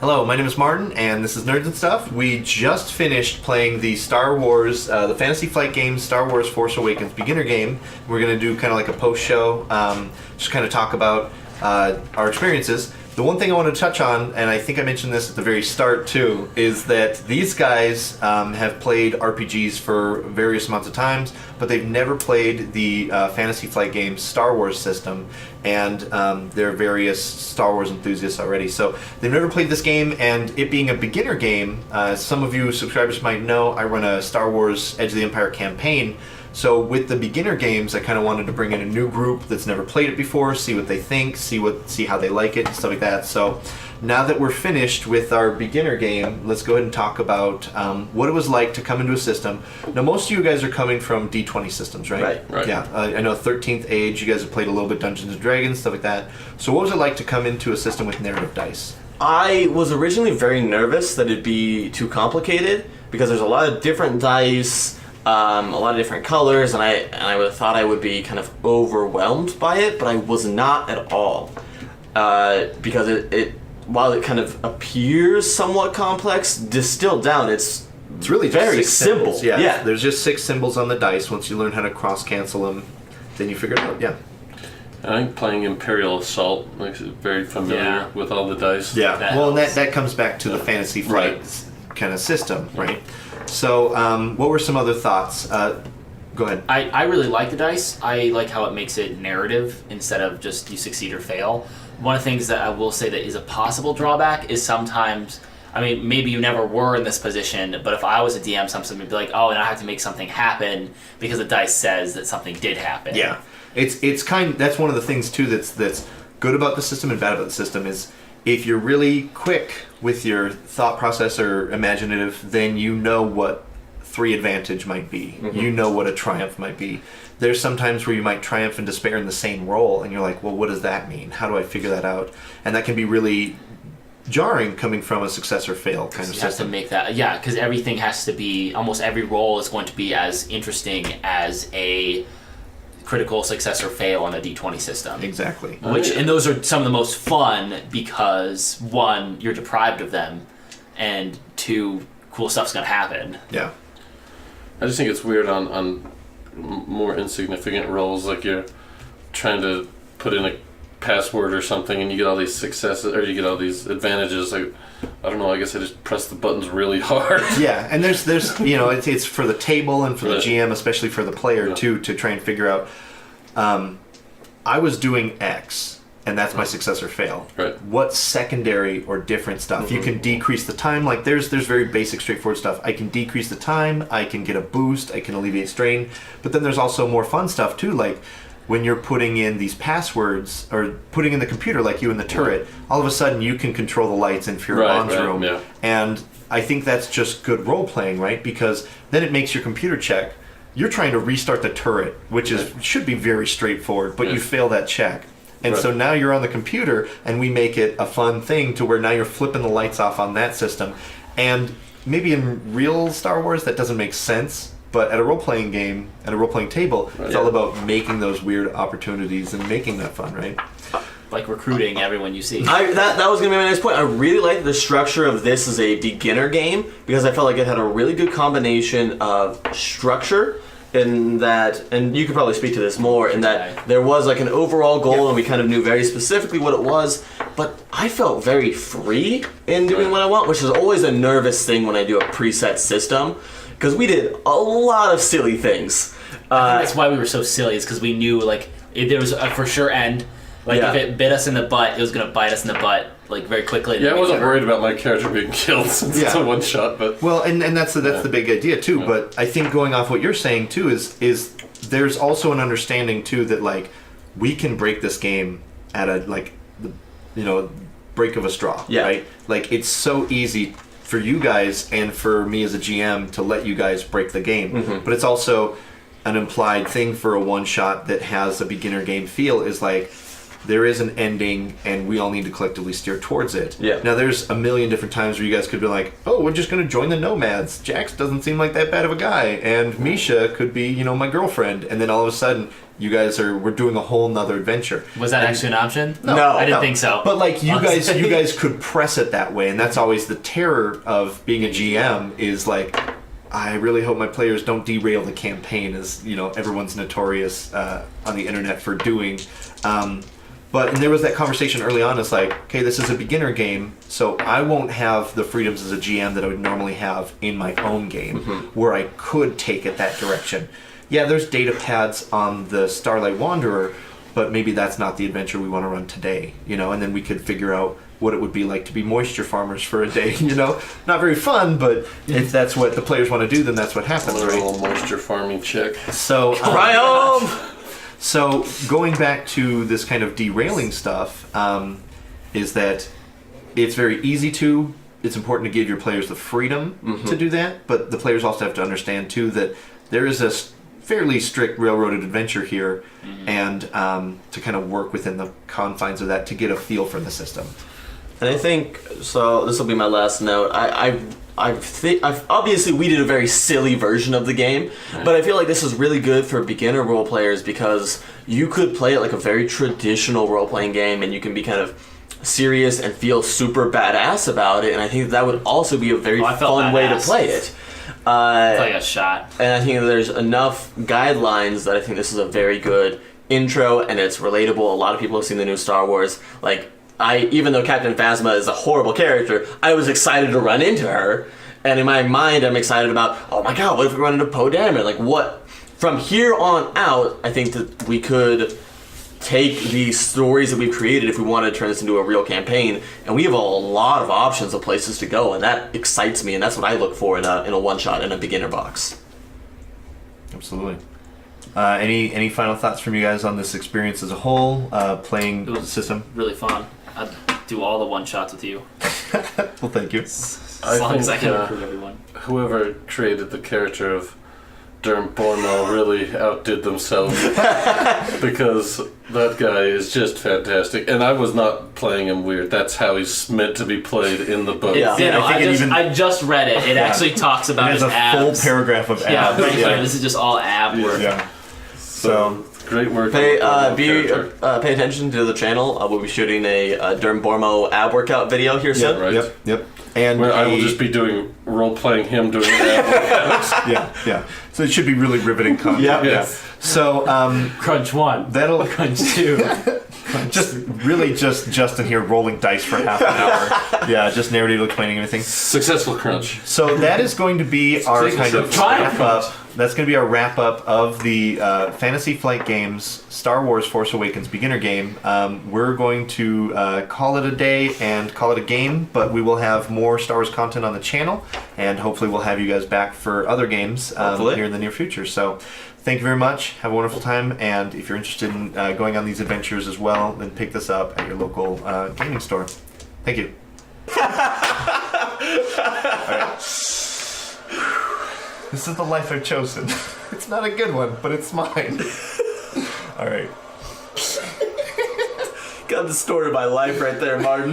Hello, my name is Martin, and this is Nerds and Stuff. We just finished playing the Star Wars, the Fantasy Flight game, Star Wars Force Awakens beginner game. We're going to do kind of like a post-show, just kind of talk about our experiences. The one thing I want to touch on, and I think I mentioned this at the very start too, is that these guys have played RPGs for various amounts of times, but they've never played the Fantasy Flight game's Star Wars system, and they're various Star Wars enthusiasts already. So they've never played this game, and it being a beginner game, some of you subscribers might know I run a Star Wars Edge of the Empire campaign. So with the beginner games, I kind of wanted to bring in a new group that's never played it before, see what they think, see how they like it, and stuff like that. So now that we're finished with our beginner game, let's go ahead and talk about what it was like to come into a system. Now, most of you guys are coming from D20 systems, right? Right. Yeah, I know 13th Age, you guys have played a little bit Dungeons & Dragons, stuff like that. So what was it like to come into a system with narrative dice? I was originally very nervous that it'd be too complicated because there's a lot of different dice, a lot of different colors, and I would have thought I would be kind of overwhelmed by it, but I was not at all. Because it while it kind of appears somewhat complex, distilled down, it's really just very six simple. Symbols. Yeah, there's just 6 symbols on the dice. Once you learn how to cross cancel them, then you figure it out. Yeah. I think playing Imperial Assault makes it very familiar with all the dice. Yeah. Well, and that comes back to the Fantasy Flight kind of system, right? So, what were some other thoughts? Go ahead. I really like the dice. I like how it makes it narrative instead of just you succeed or fail. One of the things that I will say that is a possible drawback is sometimes, I mean, maybe you never were in this position, but if I was a DM, something would be like, oh, and I have to make something happen because the dice says that something did happen. Yeah. That's one of the things too that's good about the system and bad about the system is if you're really quick with your thought process or imaginative, then you know what 3 advantage might be. Mm-hmm. You know what a triumph might be. There's some times where you might triumph and despair in the same roll, and you're like, well, what does that mean? How do I figure that out? And that can be really jarring coming from a success or fail kind of system. You have to make that, because everything has to be, almost every roll is going to be as interesting as a critical success or fail on a D20 system. Exactly. And those are some of the most fun because 1, you're deprived of them, and 2, cool stuff's gonna happen. Yeah. I just think it's weird on more insignificant rolls, like you're trying to put in a password or something and you get all these successes or you get all these advantages. Like, I don't know, I guess I just press the buttons really hard. Yeah, and there's it's for the table and for the GM, especially for the player too, to try and figure out I was doing X and that's my success or fail. Right. What secondary or different stuff? You can decrease the time, like there's very basic straightforward stuff. I can decrease the time, I can get a boost, I can alleviate strain, but then there's also more fun stuff too, like when you're putting in these passwords or putting in the computer, like you in the turret, all of a sudden you can control the lights in Fira Bon's room. Yeah. And I think that's just good role playing, right? Because then it makes your computer check. You're trying to restart the turret, which should be very straightforward, but you fail that check. And so now you're on the computer and we make it a fun thing to where now you're flipping the lights off on that system. And maybe in real Star Wars that doesn't make sense, but at a role-playing game, at a role-playing table, it's all about making those weird opportunities and making that fun, right? Like recruiting everyone you see. That was going to be my next point. I really liked the structure of this as a beginner game because I felt like it had a really good combination of structure in that, and you could probably speak to this more, in that there was like an overall goal and we kind of knew very specifically what it was, but I felt very free in doing what I want, which is always a nervous thing when I do a preset system. Because we did a lot of silly things. I think that's why we were so silly, is because we knew, like, there was a for sure end. Like, if it bit us in the butt, it was going to bite us in the butt, like, very quickly. Yeah, I wasn't worried about my character being killed since it's a one-shot, but... Well, and that's the big idea, too. Yeah. But I think going off what you're saying, too, is there's also an understanding, too, that, like, we can break this game at a, like, break of a straw, right? Like, it's so easy for you guys and for me as a GM to let you guys break the game. But it's also an implied thing for a one-shot that has a beginner game feel is like there is an ending and we all need to collectively steer towards it. Now there's a million different times where you guys could be like, oh, we're just going to join the Nomads. Jax doesn't seem like that bad of a guy. And Misha could be, my girlfriend. And then all of a sudden we're doing a whole nother adventure. Was that actually an option? No, I didn't think so. But like you Honestly. guys could press it that way, and that's always the terror of being a GM is like, I really hope my players don't derail the campaign, as everyone's notorious on the internet for doing. And there was that conversation early on. It's like, okay, this is a beginner game, so I won't have the freedoms as a GM that I would normally have in my own game, where I could take it that direction. Yeah, there's data pads on the Starlight Wanderer, but maybe that's not the adventure we want to run today, and then we could figure out what it would be like to be moisture farmers for a day, Not very fun, but if that's what the players want to do, then that's what happens, A right? little moisture farming chick. So, So going back to this kind of derailing stuff, is that it's very easy to. It's important to give your players the freedom to do that, but the players also have to understand too that there is a fairly strict railroaded adventure here, and to kind of work within the confines of that to get a feel for the system. And I think so. This will be my last note. Obviously we did a very silly version of the game, but I feel like this is really good for beginner role players because you could play it like a very traditional role playing game, and you can be kind of serious and feel super badass about it. And I think that would also be a very fun way to play it. I felt like a shot. And I think there's enough guidelines that I think this is a very good intro, and it's relatable. A lot of people have seen the new Star Wars. Even though Captain Phasma is a horrible character, I was excited to run into her. And in my mind, I'm excited about, oh my god, what if we run into Poe Dameron? What? From here on out, I think that we could take these stories that we've created if we want to turn this into a real campaign. And we have a lot of options of places to go, and that excites me, and that's what I look for in a one-shot, in a beginner box. Absolutely. Any final thoughts from you guys on this experience as a whole, playing the system? Really fun. I'd do all the one shots with you. Well, thank you. As long as I can recruit everyone. Whoever created the character of Bormo really outdid themselves because that guy is just fantastic, and I was not playing him weird. That's how he's meant to be played in the book. I just read it. It actually talks about it has his a abs. full paragraph of abs. Yeah, right here. This is just all ab work. Yeah. So great work. Pay attention to the channel. We'll be shooting a Derm Bormo ab workout video here soon. Right. Yep. And where I will just be role playing him doing that. Yeah. So it should be really riveting content. Yeah. So Crunch 1. that'll Crunch 2. just Justin here rolling dice for half an hour. Yeah, just narrative explaining everything. Successful crunch. So that is going to be our kind of Triumph. wrap up. That's going to be our wrap up of the Fantasy Flight Games Star Wars Force Awakens beginner game. We're going to call it a day and call it a game, but we will have more Star Wars content on the channel, and hopefully we'll have you guys back for other games here in the near future. So thank you very much. Have a wonderful time, and if you're interested in going on these adventures as well, then pick this up at your local gaming store. Thank you. This is the life I've chosen. It's not a good one, but it's mine. All right. Got the story of my life right there, Martin.